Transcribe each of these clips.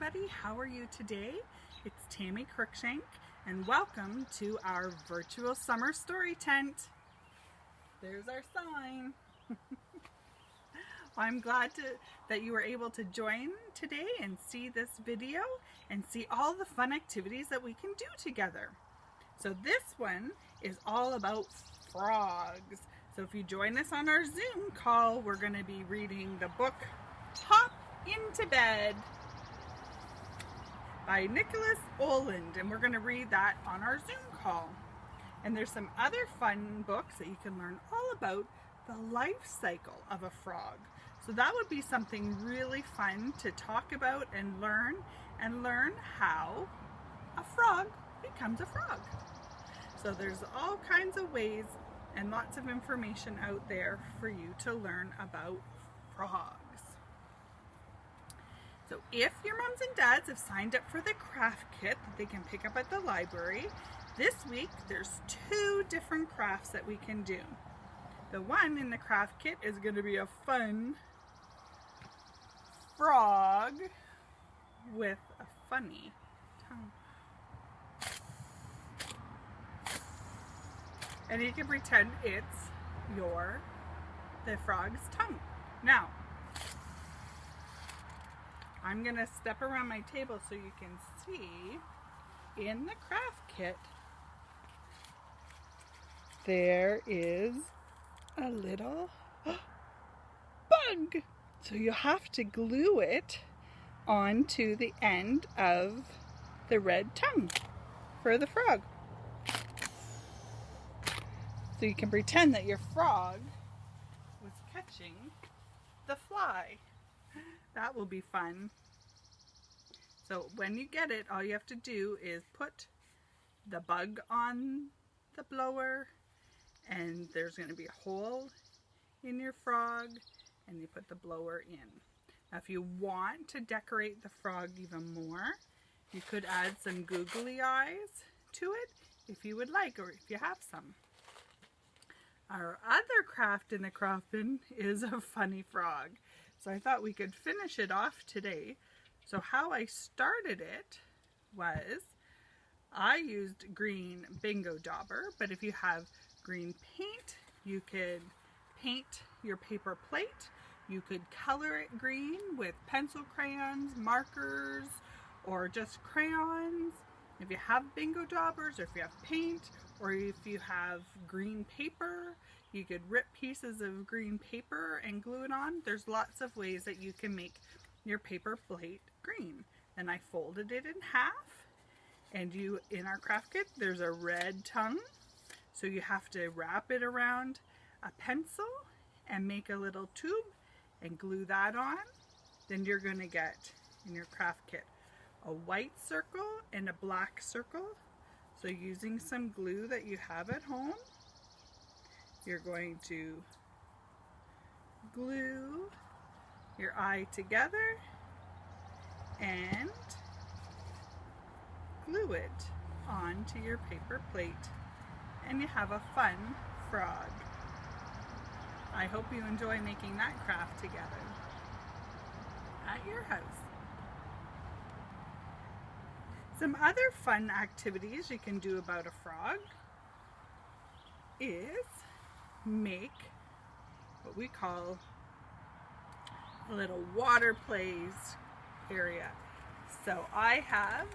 everybody, how are you today? It's Tammy Cruikshank and welcome to our virtual summer story tent. There's our sign. I'm glad that you were able to join today and see this video and see all the fun activities that we can do together. So this one is all about frogs. So if you join us on our Zoom call, we're going to be reading the book Hop Into Bed by Nicholas Oland, and we're going to read that on our Zoom call. And there's some other fun books that you can learn all about the life cycle of a frog. So that would be something really fun to talk about and learn how a frog becomes a frog. So there's all kinds of ways and lots of information out there for you to learn about frogs. So if your moms and dads have signed up for the craft kit that they can pick up at the library, this week there's 2 different crafts that we can do. The one in the craft kit is going to be a fun frog with a funny tongue. And you can pretend it's the frog's tongue. Now, I'm going to step around my table so you can see in the craft kit there is a little bug. So you have to glue it onto the end of the red tongue for the frog. So you can pretend that your frog was catching the fly. That will be fun. So when you get it, all you have to do is put the bug on the blower, and there's going to be a hole in your frog, and you put the blower in. Now if you want to decorate the frog even more, you could add some googly eyes to it if you would like, or if you have some. Our other craft in the craft bin is a funny frog. So I thought we could finish it off today. So how I started it was I used green bingo dauber, but if you have green paint, you could paint your paper plate. You could color it green with pencil crayons, markers, or just crayons. If you have bingo daubers, or if you have paint, or if you have green paper, you could rip pieces of green paper and glue it on. There's lots of ways that you can make your paper plate green. And I folded it in half, and in our craft kit, there's a red tongue. So you have to wrap it around a pencil and make a little tube and glue that on. Then you're going to get, in your craft kit, a white circle and a black circle. So using some glue that you have at home, you're going to glue your eye together and glue it onto your paper plate, and you have a fun frog. I hope you enjoy making that craft together at your house. Some other fun activities you can do about a frog is make what we call a little water plays area. So I have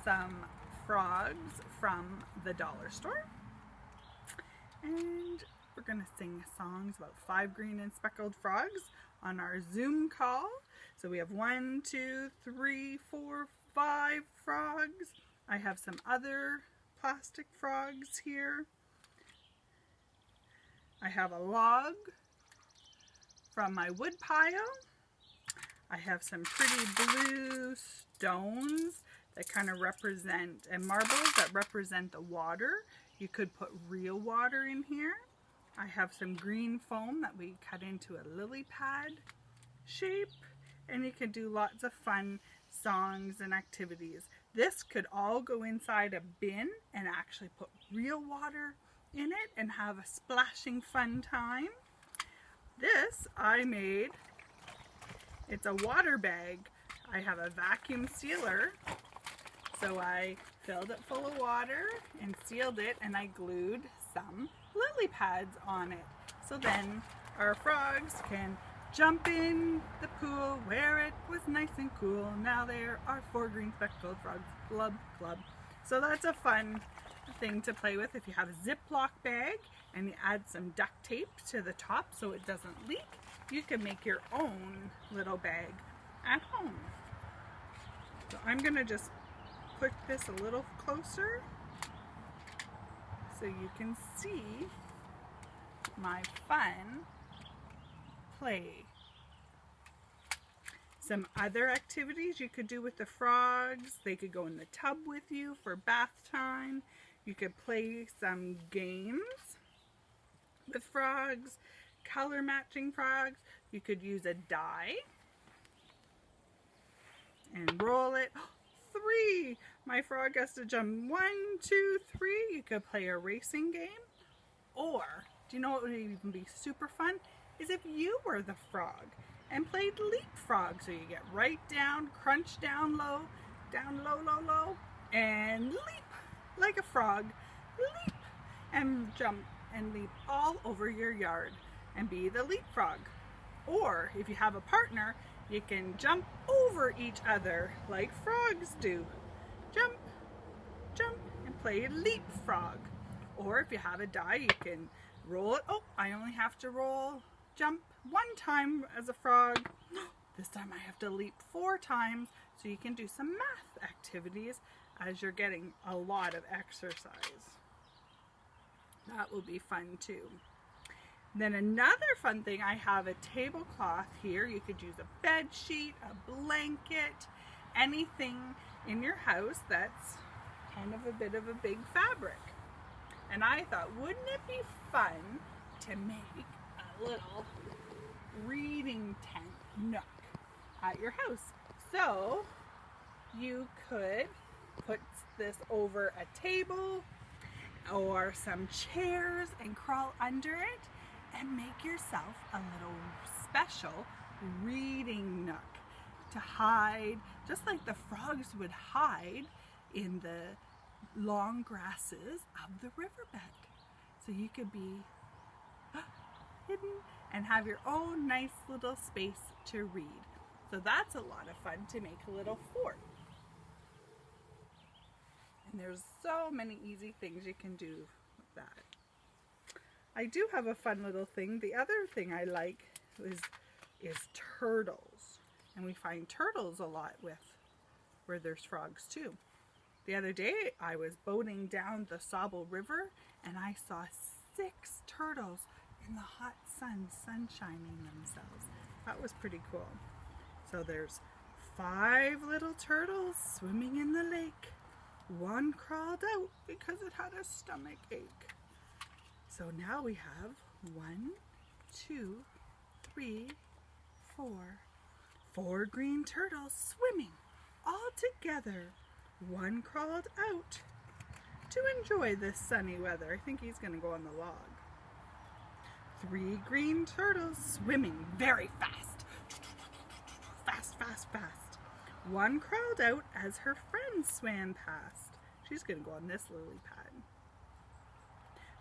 some frogs from the dollar store, and we're going to sing songs about 5 green and speckled frogs on our Zoom call. So we have 1, 2, 3, 4, 5 frogs. I have some other plastic frogs here. I have a log from my wood pile. I have some pretty blue stones that kind of represent, and marbles that represent the water. You could put real water in here. I have some green foam that we cut into a lily pad shape, and you can do lots of fun songs and activities. This could all go inside a bin and actually put real water in it and have a splashing fun time. This I made, it's a water bag I have a vacuum sealer. So I filled it full of water and sealed it, and I glued some lily pads on it. So then our frogs can jump in the pool where it was nice and cool. Now there are 4 green speckled frogs, glub, glub. So that's a fun thing to play with. If you have a Ziploc bag and you add some duct tape to the top so it doesn't leak, you can make your own little bag at home. So I'm gonna just put this a little closer so you can see my fun play. Some other activities you could do with the frogs. They could go in the tub with you for bath time. You could play some games with frogs, color matching frogs. You could use a die and roll it. 3! My frog has to jump 1, 2, 3. You could play a racing game. Or, do you know what would even be super fun? Is if you were the frog and played leapfrog. So you get right down, crunch down low, low, low, and leap like a frog. Leap and jump and leap all over your yard and be the leapfrog. Or, if you have a partner, you can jump over each other like frogs do. Jump, jump, and play leapfrog. Or if you have a die, you can roll it. Oh, I only have to jump 1 time as a frog. This time I have to leap 4 times. So you can do some math activities as you're getting a lot of exercise. That will be fun too. Then another fun thing, I have a tablecloth here. You could use a bed sheet, a blanket, anything in your house that's kind of a bit of a big fabric. And I thought, wouldn't it be fun to make a little reading tent nook at your house? So you could put this over a table or some chairs and crawl under it and make yourself a little special reading nook to hide, just like the frogs would hide in the long grasses of the riverbed. So you could be hidden and have your own nice little space to read. So that's a lot of fun to make a little fort. And there's so many easy things you can do with that. I do have a fun little thing. The other thing I like is turtles. And we find turtles a lot where there's frogs too. The other day I was boating down the Sauble River and I saw 6 turtles in the hot sun, sunshining themselves. That was pretty cool. So there's 5 little turtles swimming in the lake. 1 crawled out because it had a stomach ache. So now we have 1, 2, 3, 4 green turtles swimming all together. 1 crawled out to enjoy this sunny weather. I think he's going to go on the log. 3 green turtles swimming very fast. Fast, fast, fast. 1 crawled out as her friend swam past. She's going to go on this lily pad.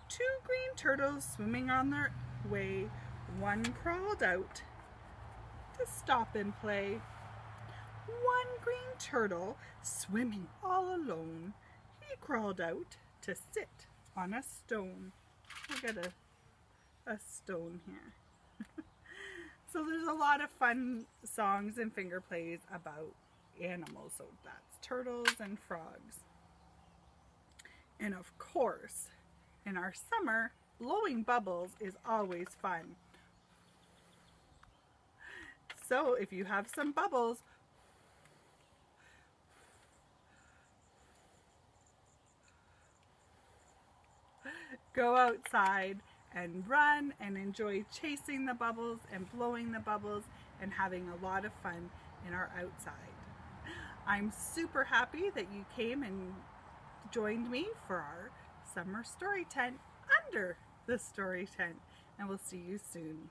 2 green turtles swimming on their way. 1 crawled out to stop and play. 1 green turtle swimming all alone. He crawled out to sit on a stone. I got a stone here. So there's a lot of fun songs and finger plays about animals. So that's turtles and frogs. And of course, in our summer, blowing bubbles is always fun. So if you have some bubbles, go outside and run and enjoy chasing the bubbles and blowing the bubbles and having a lot of fun in our outside. I'm super happy that you came and joined me for our summer story tent under the story tent, and we'll see you soon.